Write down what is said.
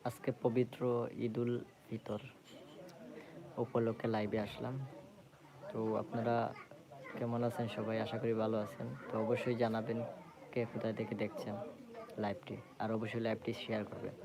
আজকে পবিত্র ঈদুল ফিতর উপলক্ষে লাইভে আসলাম। তো আপনারা কেমন আছেন সবাই? আশা করি ভালো আছেন। তো অবশ্যই জানাবেন কে কোথায় থেকে দেখছেন লাইভটি, আর অবশ্যই লাইভটি শেয়ার করবেন।